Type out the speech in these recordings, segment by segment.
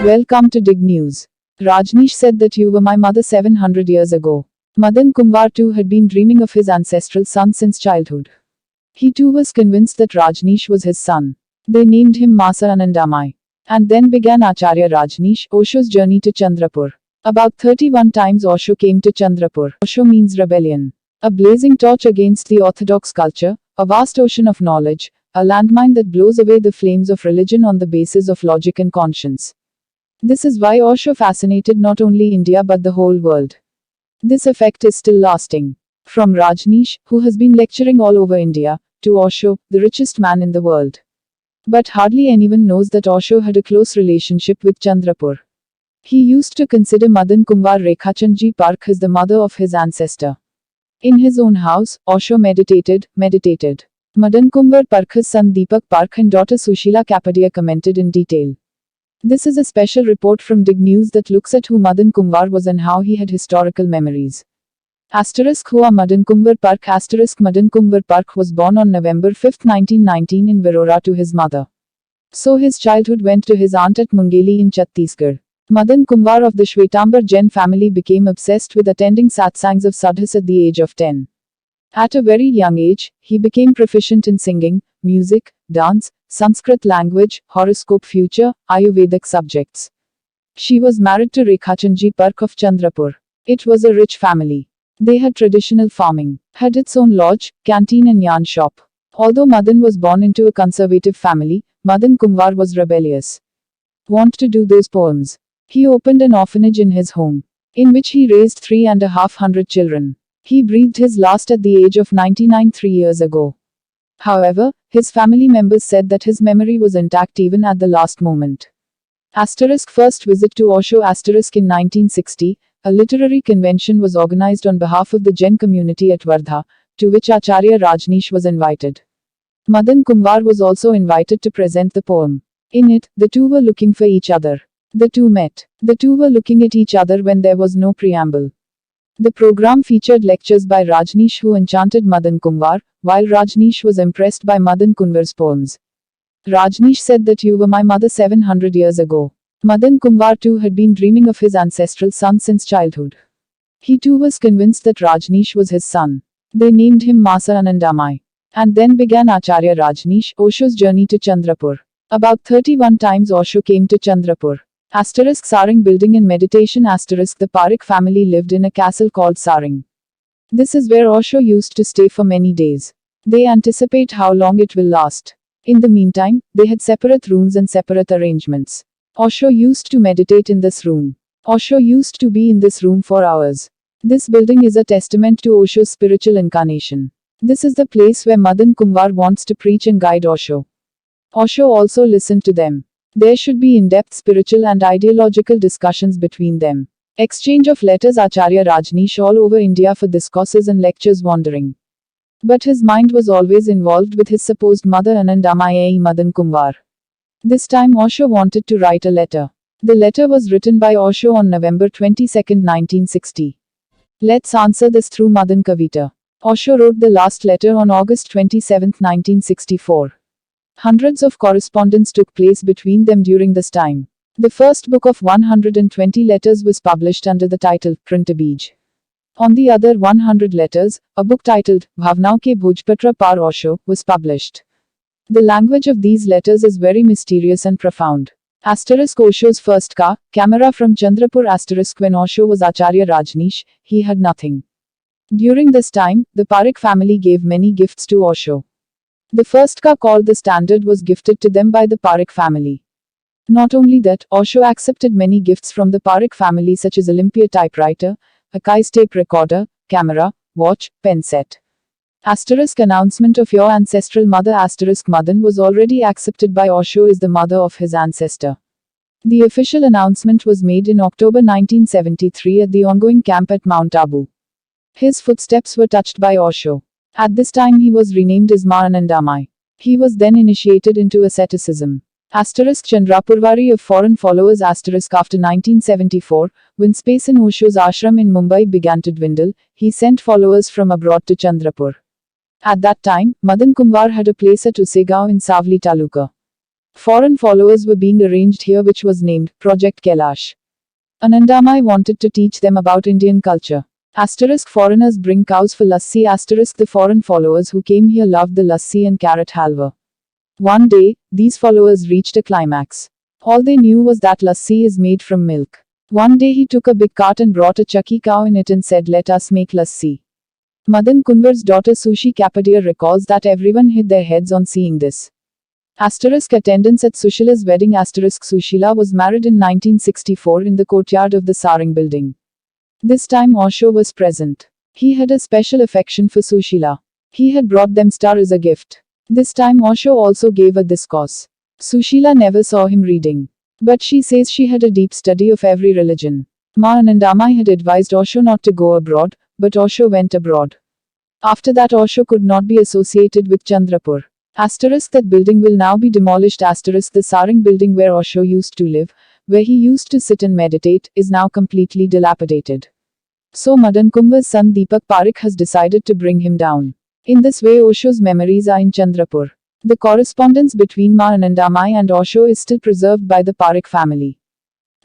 Welcome to Dig News. Rajneesh said that you were my mother 700 years ago. Madan Kumwar too had been dreaming of his ancestral son since childhood. He too was convinced that Rajneesh was his son. They named him Masa Anandamai. And then began Acharya Rajneesh, Osho's journey to Chandrapur. About 31 times Osho came to Chandrapur. Osho means rebellion. A blazing torch against the orthodox culture, a vast ocean of knowledge, a landmine that blows away the flames of religion on the basis of logic and conscience. This is why Osho fascinated not only India but the whole world. This effect is still lasting. From Rajneesh, who has been lecturing all over India, to Osho, the richest man in the world. But hardly anyone knows that Osho had a close relationship with Chandrapur. He used to consider Madan Kumwar Rekhachandji Parkh as the mother of his ancestor. In his own house, Osho meditated. Madan Kumwar Parkh's son Deepak Parkh and daughter Sushila Kapadia commented in detail. This is a special report from Dig News that looks at who Madan Kumwar was and how he had historical memories. Asterisk Hua Madan Kumwar Parkh Asterisk Madan Kumwar Parkh was born on November 5, 1919 in Virora to his mother. So his childhood went to his aunt at Mungeli in Chhattisgarh. Madan Kumwar of the Shwetambar Jain family became obsessed with attending satsangs of sadhus at the age of 10. At a very young age, he became proficient in singing, music, dance, Sanskrit language, horoscope future, Ayurvedic subjects. She was married to Rekhachandji Parkh of Chandrapur. It was a rich family. They had traditional farming, had its own lodge, canteen and yarn shop. Although Madan was born into a conservative family, Madan Kumwar was rebellious. Want to do those poems. He opened an orphanage in his home, in which he raised 3,500 children. He breathed his last at the age of 99 3 years ago. However, his family members said that his memory was intact even at the last moment. Asterisk first visit to Osho Asterisk in 1960, a literary convention was organized on behalf of the Jain community at Wardha, to which Acharya Rajneesh was invited. Madan Kumwar was also invited to present the poem. In it, the two were looking for each other. The two met. The two were looking at each other when there was no preamble. The program featured lectures by Rajneesh who enchanted Madan Kumwar, while Rajneesh was impressed by Madan Kumwar's poems. Rajneesh said that you were my mother 700 years ago. Madan Kumwar too had been dreaming of his ancestral son since childhood. He too was convinced that Rajneesh was his son. They named him Masa Anandamai. And then began Acharya Rajneesh, Osho's journey to Chandrapur. About 31 times Osho came to Chandrapur. Asterisk Sarang building and meditation Asterisk the Parikh family lived in a castle called Sarang. This is where Osho used to stay for many days. They anticipate how long it will last. In the meantime, they had separate rooms and separate arrangements. Osho used to meditate in this room. Osho used to be in this room for hours. This building is a testament to Osho's spiritual incarnation. This is the place where Madan Kumwar wants to preach and guide Osho. Osho also listened to them. There should be in-depth spiritual and ideological discussions between them. Exchange of letters Acharya Rajneesh all over India for discourses and lectures wandering. But his mind was always involved with his supposed mother Anandamai Madan Kumwar. This time Osho wanted to write a letter. The letter was written by Osho on November 22, 1960. Let's answer this through Madan Kavita. Osho wrote the last letter on August 27, 1964. Hundreds of correspondence took place between them during this time. The first book of 120 letters was published under the title Printabij. On the other 100 letters, a book titled Bhavnao ke Bhojpatra Par Osho was published. The language of these letters is very mysterious and profound. Asterisk Osho's first camera from Chandrapur Asterisk when Osho was Acharya Rajneesh, he had nothing. During this time, the Parikh family gave many gifts to Osho. The first car called the Standard was gifted to them by the Parikh family. Not only that, Osho accepted many gifts from the Parikh family such as Olympia typewriter, a Kais tape recorder, camera, watch, pen set. Asterisk announcement of your ancestral mother Asterisk Madan was already accepted by Osho as the mother of his ancestor. The official announcement was made in October 1973 at the ongoing camp at Mount Abu. His footsteps were touched by Osho. At this time he was renamed as Ma Anandamai. He was then initiated into asceticism. Asterisk Chandrapurvari of foreign followers Asterisk after 1974, when space in Osho's ashram in Mumbai began to dwindle, he sent followers from abroad to Chandrapur. At that time, Madan Kumwar had a place at Usegaon in Savli Taluka. Foreign followers were being arranged here, which was named Project Kailash. Anandamai wanted to teach them about Indian culture. Asterisk foreigners bring cows for lassi. Asterisk the foreign followers who came here loved the lassi and carrot halwa. One day, these followers reached a climax. All they knew was that lassi is made from milk. One day he took a big cart and brought a chakki cow in it and said, "Let us make lassi." Madan Kunwar's daughter Sushi Kapadia recalls that everyone hid their heads on seeing this. Asterisk attendance at Sushila's wedding. Asterisk Sushila was married in 1964 in the courtyard of the Sarang building. This time Osho was present. He had a special affection for Sushila. He had brought them star as a gift. This time Osho also gave a discourse. Sushila never saw him reading. But she says she had a deep study of every religion. Ma Anandamai had advised Osho not to go abroad, but Osho went abroad. After that Osho could not be associated with Chandrapur. Asterisk that building will now be demolished. Asterisk the Sarang building where Osho used to live, where he used to sit and meditate, is now completely dilapidated. So Madan Kunwar's son Deepak Parekh has decided to bring him down. In this way Osho's memories are in Chandrapur. The correspondence between Ma Anandamai and Osho is still preserved by the Parekh family.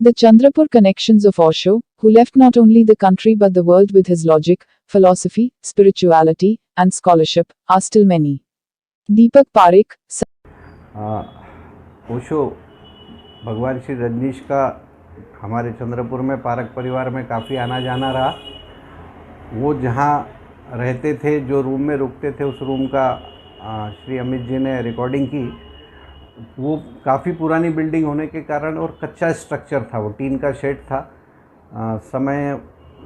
The Chandrapur connections of Osho, who left not only the country but the world with his logic, philosophy, spirituality, and scholarship, are still many. Deepak Parekh. Osho भगवान श्री रजनीश का हमारे चंद्रपुर में park परिवार में काफ़ी आना जाना रहा। वो जहाँ रहते थे, जो रूम में रुकते थे, उस रूम का श्री अमित जी ने रिकॉर्डिंग की। वो काफ़ी पुरानी बिल्डिंग होने के कारण और कच्चा स्ट्रक्चर था, वो टीन का शेड था। समय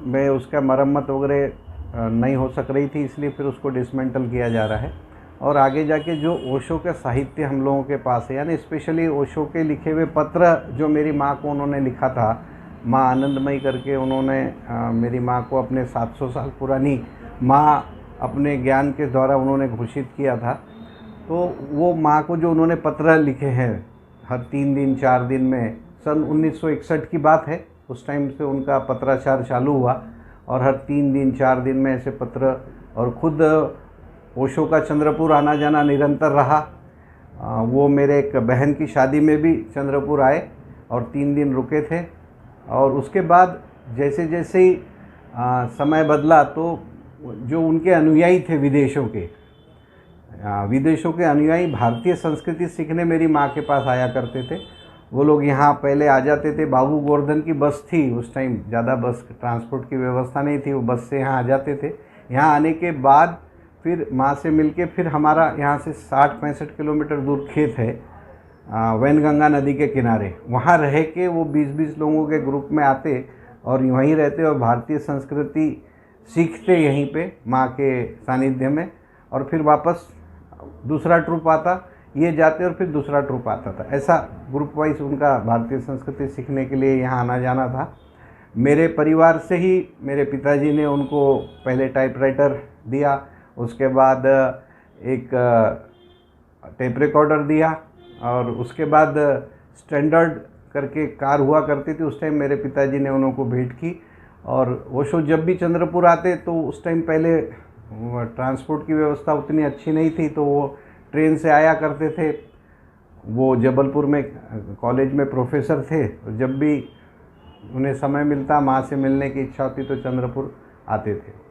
में उसका मरम्मत वगैरह नहीं हो सक रही थी, इसलिए फिर उसको डिसमेंटल किया जा रहा है। और आगे जाके जो ओशो का साहित्य हम लोगों के पास है, यानी स्पेशली ओशो के लिखे हुए पत्र जो मेरी माँ को उन्होंने लिखा था, माँ आनंदमयी करके उन्होंने मेरी माँ को अपने 700 साल पुरानी माँ अपने ज्ञान के द्वारा उन्होंने घोषित किया था। तो वो माँ को जो उन्होंने पत्र लिखे हैं हर 3 दिन 4 दिन में, सन 1961 की बात है, उस टाइम से उनका पत्राचार चालू हुआ और हर 3 दिन 4 दिन में ऐसे पत्र, और ख़ुद ओशो का चंद्रपुर आना जाना निरंतर रहा। वो मेरे एक बहन की शादी में भी चंद्रपुर आए और 3 दिन रुके थे। और उसके बाद जैसे जैसे ही समय बदला तो जो उनके अनुयायी थे विदेशों के अनुयायी भारतीय संस्कृति सीखने मेरी माँ के पास आया करते थे। वो लोग यहाँ पहले आ जाते थे, बाबू गोवर्धन की बस थी उस टाइम, ज़्यादा बस ट्रांसपोर्ट की व्यवस्था नहीं थी, वो बस से यहाँ आ जाते थे। यहाँ आने के बाद फिर माँ से मिलके फिर हमारा यहाँ से 60-65 किलोमीटर दूर खेत है वैनगंगा नदी के किनारे, वहाँ रह के वो 20-20 लोगों के ग्रुप में आते और वहीं रहते और भारतीय संस्कृति सीखते यहीं पे माँ के सानिध्य में। और फिर वापस दूसरा ट्रुप आता, ये जाते और फिर दूसरा ट्रुप आता था। ऐसा ग्रुप वाइज उनका भारतीय संस्कृति सीखने के लिए यहाँ आना जाना था। मेरे परिवार से ही मेरे पिताजी ने उनको पहले टाइपराइटर दिया, उसके बाद एक टेप रिकॉर्डर दिया, और उसके बाद स्टैंडर्ड करके कार हुआ करती थी उस टाइम, मेरे पिताजी ने उनको भेंट की। और ओशो जब भी चंद्रपुर आते तो उस टाइम पहले ट्रांसपोर्ट की व्यवस्था उतनी अच्छी नहीं थी, तो वो ट्रेन से आया करते थे। वो जबलपुर में कॉलेज में प्रोफेसर थे, जब भी उन्हें समय मिलता, माँ से मिलने की इच्छा होती तो चंद्रपुर आते थे।